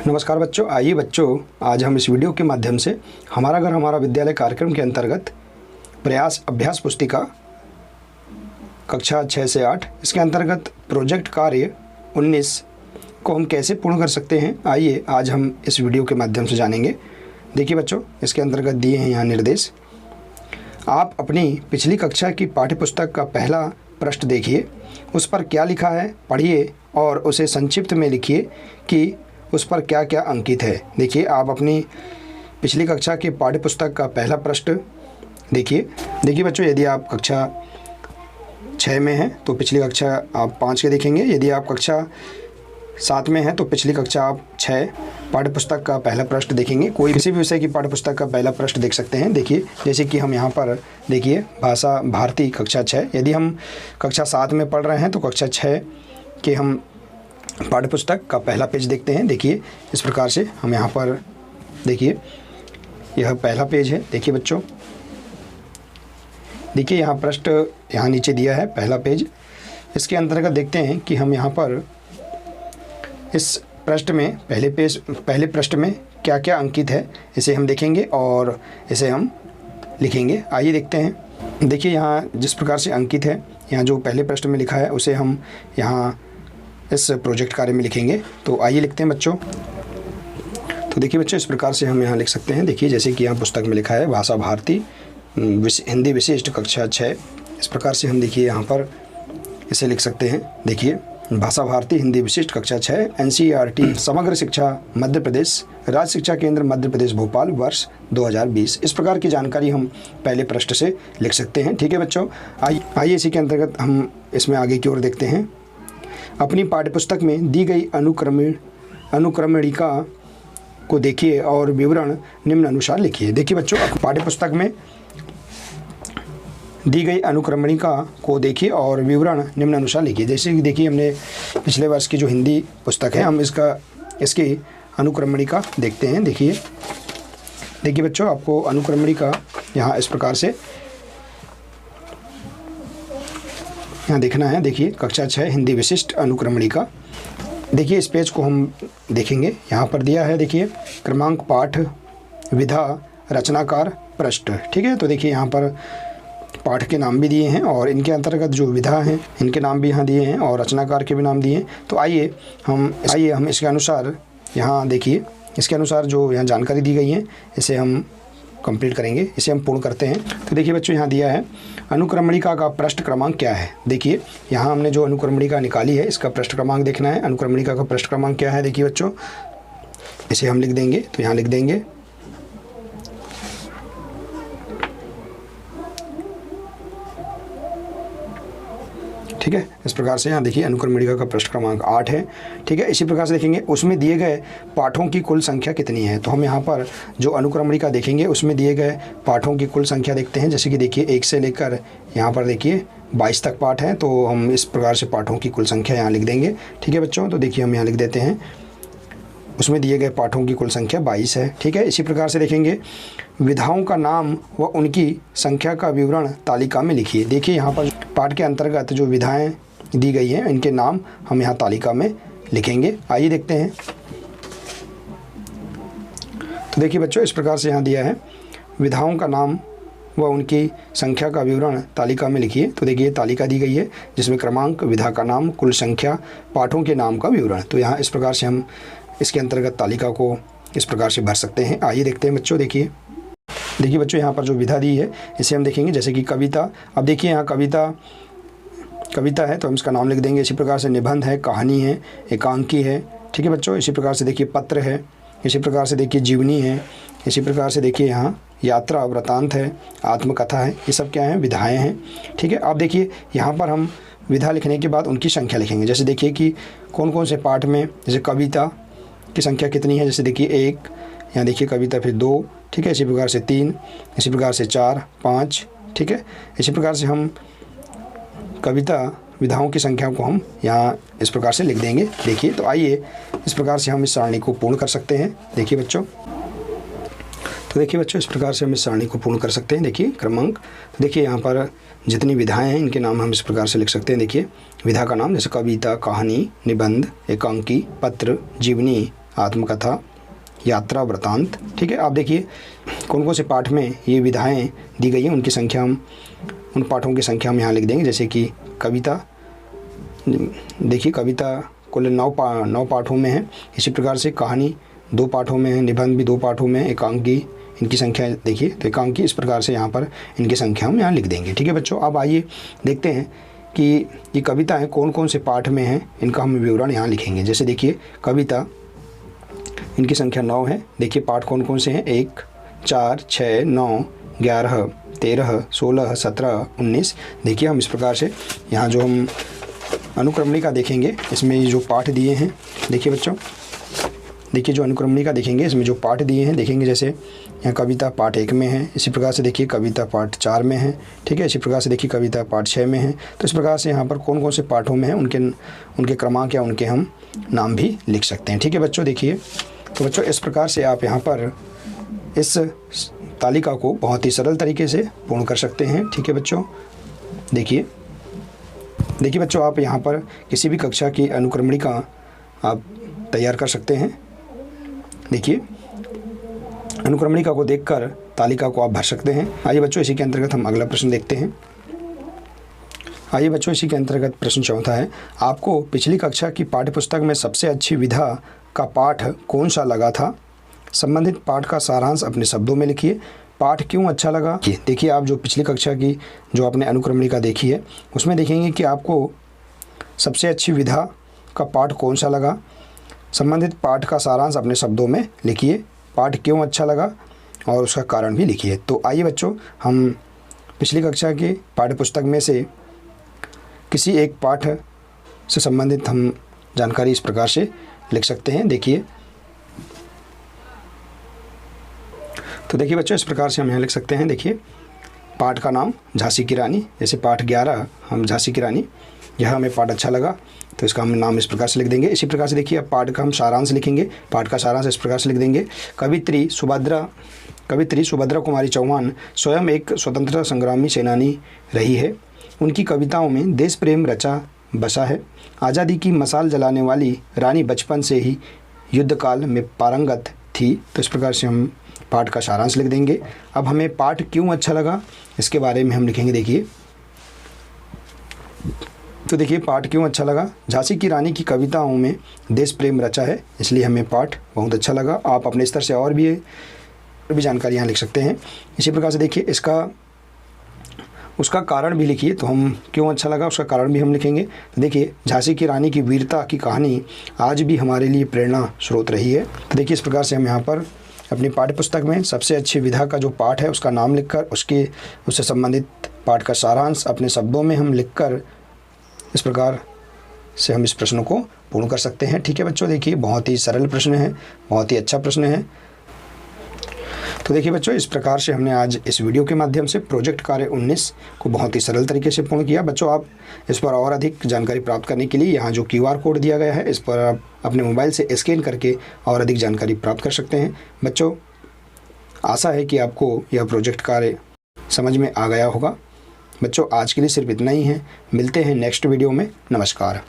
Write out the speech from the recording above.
नमस्कार बच्चों। आइए बच्चों, आज हम इस वीडियो के माध्यम से हमारा घर हमारा विद्यालय कार्यक्रम के अंतर्गत प्रयास अभ्यास पुस्तिका कक्षा 6 से 8 इसके अंतर्गत प्रोजेक्ट कार्य 19 को हम कैसे पूर्ण कर सकते हैं, आइए आज हम इस वीडियो के माध्यम से जानेंगे। देखिए बच्चों, इसके अंतर्गत दिए हैं यहाँ निर्देश। आप अपनी पिछली कक्षा की पाठ्यपुस्तक का पहला पृष्ठ देखिए, उस पर क्या लिखा है पढ़िए और उसे संक्षिप्त में लिखिए कि उस पर क्या क्या अंकित है। देखिए, आप अपनी पिछली कक्षा के पाठ्यपुस्तक का पहला पृष्ठ देखिए बच्चों, यदि आप कक्षा 6 में हैं तो पिछली कक्षा आप 5 के देखेंगे। यदि आप कक्षा 7 में हैं तो पिछली कक्षा आप 6 पाठ्यपुस्तक का पहला पृष्ठ देखेंगे। कोई किसी भी विषय की पाठ्यपुस्तक का पहला पृष्ठ देख सकते हैं। देखिए, जैसे कि हम यहाँ पर देखिए भाषा भारती कक्षा 6। यदि हम कक्षा 7 में पढ़ रहे हैं तो कक्षा 6 के हम पाठ्यपुस्तक का पहला पेज देखते हैं। देखिए, इस प्रकार से हम यहाँ पर देखिए, यह पहला पेज है। देखिए बच्चों, देखिए यहाँ पृष्ठ यहाँ नीचे दिया है पहला पेज। इसके अंतर्गत देखते हैं कि हम यहाँ पर इस पृष्ठ में पहले पृष्ठ में क्या क्या अंकित है, इसे हम देखेंगे और इसे हम लिखेंगे। आइए देखते हैं। देखिए, यहाँ जिस प्रकार से अंकित है, यहाँ जो पहले पृष्ठ में लिखा है उसे हम यहाँ इस प्रोजेक्ट कार्य में लिखेंगे। तो आइए लिखते हैं बच्चों। तो देखिए बच्चों, इस प्रकार से हम यहाँ लिख सकते हैं। देखिए, जैसे कि यहाँ पुस्तक में लिखा है भाषा भारती हिंदी विशिष्ट कक्षा 6। इस प्रकार से हम देखिए यहाँ पर इसे लिख सकते हैं। देखिए, भाषा भारती हिंदी विशिष्ट कक्षा 6 NCERT समग्र शिक्षा मध्य प्रदेश राज्य शिक्षा केंद्र मध्य प्रदेश भोपाल वर्ष 2020। इस प्रकार की जानकारी हम पहले पृष्ठ से लिख सकते हैं। ठीक है बच्चों, आइए इसी के अंतर्गत हम इसमें आगे की ओर देखते हैं। अपनी पाठ्यपुस्तक में दी गई अनुक्रमणिका को देखिए और विवरण निम्न अनुसार लिखिए। देखिए बच्चों, पाठ्यपुस्तक में दी गई अनुक्रमणिका को देखिए और विवरण निम्न अनुसार लिखिए। जैसे कि देखिए, हमने पिछले वर्ष की जो हिंदी पुस्तक है, हम इसकी अनुक्रमणिका देखते हैं। देखिए बच्चों, आपको अनुक्रमणिका यहाँ इस प्रकार से यहाँ देखना है। देखिए, कक्षा 6 हिंदी विशिष्ट अनुक्रमणिका। देखिए, इस पेज को हम देखेंगे। यहाँ पर दिया है, देखिए क्रमांक, पाठ, विधा, रचनाकार, पृष्ठ। ठीक है, तो देखिए यहाँ पर पाठ के नाम भी दिए हैं और इनके अंतर्गत जो विधा हैं इनके नाम भी यहाँ दिए हैं और रचनाकार के भी नाम दिए हैं। तो आइए हम इसके अनुसार यहाँ देखिए, इसके अनुसार जो यहाँ जानकारी दी गई है इसे हम कंप्लीट करेंगे, इसे हम पूर्ण करते हैं। तो देखिए बच्चों, यहाँ दिया है अनुक्रमणिका का पृष्ठ क्रमांक क्या है। देखिए, यहाँ हमने जो अनुक्रमणिका निकाली है इसका पृष्ठ क्रमांक देखना है। अनुक्रमणिका का पृष्ठ क्रमांक क्या है, देखिए बच्चों, इसे हम लिख देंगे। तो यहाँ लिख देंगे ठीक है। इस प्रकार से यहाँ देखिए अनुक्रमणिका का पृष्ठ क्रमांक 8 है। ठीक है, इसी प्रकार से देखेंगे उसमें दिए गए पाठों की कुल संख्या कितनी है। तो हम यहाँ पर जो अनुक्रमणिका देखेंगे उसमें दिए गए पाठों की कुल संख्या देखते हैं। जैसे कि देखिए 1 से लेकर यहाँ पर देखिए 22 तक पाठ हैं, तो हम इस प्रकार से पाठों की कुल संख्या यहाँ लिख देंगे। ठीक है बच्चों, तो देखिए हम यहाँ लिख देते हैं, उसमें दिए गए पाठों की कुल संख्या 22 है। ठीक है, इसी प्रकार से देखेंगे विधाओं का नाम व उनकी संख्या का विवरण तालिका में लिखिए। देखिए, यहाँ पर पाठ के अंतर्गत जो विधाएं दी गई हैं इनके नाम हम यहाँ तालिका में लिखेंगे। आइए देखते हैं। तो देखिए बच्चों, इस प्रकार से यहाँ दिया है विधाओं का नाम व उनकी संख्या का विवरण तालिका में लिखिए। तो देखिए तालिका दी गई है जिसमें क्रमांक, विधा का नाम, कुल संख्या, पाठों के नाम का विवरण। तो यहाँ इस प्रकार से हम इसके अंतर्गत तालिका को इस प्रकार से भर सकते हैं। आइए देखते हैं बच्चों। देखिए बच्चों, यहाँ पर जो विधा दी है इसे हम देखेंगे। जैसे कि कविता, अब देखिए यहाँ कविता है तो हम इसका नाम लिख देंगे। इसी प्रकार से निबंध है, कहानी है, एकांकी है। ठीक है बच्चों, इसी प्रकार से देखिए पत्र है, इसी प्रकार से देखिए जीवनी है, इसी प्रकार से देखिए यहाँ यात्रा वृतांत है, आत्मकथा है। ये सब क्या है, विधाएँ हैं। ठीक है, अब देखिए यहाँ पर हम विधा लिखने के बाद उनकी संख्या लिखेंगे। जैसे देखिए कि कौन कौन से पाठ में, जैसे कविता की संख्या कितनी है। जैसे देखिए 1, यहाँ देखिए कविता, फिर 2, ठीक है, इसी प्रकार से 3, इसी प्रकार से 4, 5। ठीक है, इसी प्रकार से हम कविता विधाओं की संख्या को हम यहाँ इस प्रकार से लिख देंगे। देखिए, तो आइए इस प्रकार से हम इस सारणी को पूर्ण कर सकते हैं। देखिए बच्चों, तो देखिए बच्चों, इस प्रकार से हम इस सारणी को पूर्ण कर सकते हैं। देखिए क्रमांक, तो देखिए यहाँ पर जितनी विधाएं हैं इनके नाम हम इस प्रकार से लिख सकते हैं। देखिए विधा का नाम जैसे कविता, कहानी, निबंध, एकांकी, पत्र, जीवनी, आत्मकथा, यात्रा वृतांत। ठीक है, आप देखिए कौन कौन से पाठ में ये विधाएं दी गई हैं, उनकी संख्या हम उन पाठों की संख्या हम यहाँ लिख देंगे। जैसे कि कविता, देखिए कविता कुल 9 पाठों में है। इसी प्रकार से कहानी 2 पाठों में है, निबंध भी 2 पाठों में है, एकांकी इनकी संख्या देखिए, तो एकांकी इस प्रकार से यहाँ पर इनकी संख्या हम यहाँ लिख देंगे। ठीक है बच्चों, अब आइए देखते हैं कि ये कविताएं कौन कौन से पाठ में हैं, इनका हम विवरण यहाँ लिखेंगे। जैसे देखिए कविता, इनकी संख्या 9 है। देखिए पाठ कौन कौन से हैं, 1, 4, 6, 9, 11, 13, 16, 17, 19। देखिए हम इस प्रकार से यहाँ जो हम अनुक्रमणिका देखेंगे, इसमें ये जो पाठ दिए हैं, देखिए बच्चों, देखिए जो अनुक्रमणिका देखेंगे इसमें जो पाठ दिए हैं, देखेंगे जैसे यहाँ कविता पाठ 1 में है, इसी प्रकार से देखिए कविता पाठ 4 में है। ठीक है, इसी प्रकार से देखिए कविता पाठ 6 में है। तो इस प्रकार से यहाँ पर कौन कौन से पाठों में है उनके क्रमांक या उनके हम नाम भी लिख सकते हैं। ठीक है बच्चों, देखिए तो बच्चों इस प्रकार से आप यहाँ पर इस तालिका को बहुत ही सरल तरीके से पूर्ण कर सकते हैं। ठीक है बच्चों, देखिए बच्चों, आप यहाँ पर किसी भी कक्षा की अनुक्रमणिका आप तैयार कर सकते हैं। देखिए अनुक्रमणिका को देखकर तालिका को आप भर सकते हैं। आइए बच्चों इसी के अंतर्गत हम अगला प्रश्न देखते हैं। आइए बच्चों इसी के अंतर्गत प्रश्न 4 है, आपको पिछली कक्षा की पाठ्यपुस्तक में सबसे अच्छी विधा का पाठ कौन सा लगा था? संबंधित पाठ का सारांश अपने शब्दों में लिखिए। पाठ क्यों अच्छा लगा? देखिए आप जो पिछली कक्षा की जो आपने अनुक्रमणिका देखी है उसमें देखेंगे कि आपको सबसे अच्छी विधा का पाठ कौन सा लगा। संबंधित पाठ का सारांश अपने शब्दों में लिखिए। पाठ क्यों अच्छा लगा और उसका कारण भी लिखिए। तो आइए बच्चों हम पिछली कक्षा के पाठ्यपुस्तक में से किसी एक पाठ से संबंधित हम जानकारी इस प्रकार से लिख सकते हैं। देखिए तो देखिए बच्चों इस प्रकार से हम यहाँ लिख सकते हैं। देखिए पाठ का नाम झांसी की रानी, जैसे पाठ 11 हम झांसी की रानी, यह हमें पाठ अच्छा लगा तो इसका हम नाम इस प्रकार से लिख देंगे। इसी प्रकार से देखिए अब पाठ का हम सारांश लिखेंगे। पाठ का सारांश इस प्रकार से लिख देंगे, कवित्री सुभद्रा कुमारी चौहान स्वयं एक स्वतंत्रता संग्रामी सेनानी रही है। उनकी कविताओं में देश प्रेम रचा बसा है। आज़ादी की मशाल जलाने वाली रानी बचपन से ही युद्ध काल में पारंगत थी। तो इस प्रकार से हम पाठ का सारांश लिख देंगे। अब हमें पाठ क्यों अच्छा लगा इसके बारे में हम लिखेंगे। देखिए तो देखिए पाठ क्यों अच्छा लगा, झांसी की रानी की कविताओं में देश प्रेम रचा है, इसलिए हमें पाठ बहुत अच्छा लगा। आप अपने स्तर से और भी जानकारी यहाँ लिख सकते हैं। इसी प्रकार से देखिए उसका कारण भी लिखिए। तो हम क्यों अच्छा लगा उसका कारण भी हम लिखेंगे। तो देखिए झांसी की रानी की वीरता की कहानी आज भी हमारे लिए प्रेरणा स्रोत रही है। तो देखिए इस प्रकार से हम यहाँ पर अपनी पाठ्यपुस्तक में सबसे अच्छी विधा का जो पाठ है उसका नाम लिखकर उससे संबंधित पाठ का सारांश अपने शब्दों में हम लिखकर इस प्रकार से हम इस प्रश्न को पूर्ण कर सकते हैं। ठीक है बच्चों, देखिए बहुत ही सरल प्रश्न है, बहुत ही अच्छा प्रश्न है। तो देखिए बच्चों इस प्रकार से हमने आज इस वीडियो के माध्यम से प्रोजेक्ट कार्य 19 को बहुत ही सरल तरीके से पूर्ण किया। बच्चों आप इस पर और अधिक जानकारी प्राप्त करने के लिए यहाँ जो QR कोड दिया गया है इस पर आप अपने मोबाइल से स्कैन करके और अधिक जानकारी प्राप्त कर सकते हैं। बच्चों आशा है कि आपको यह प्रोजेक्ट कार्य समझ में आ गया होगा। बच्चों आज के लिए सिर्फ इतना ही है, मिलते हैं नेक्स्ट वीडियो में। नमस्कार।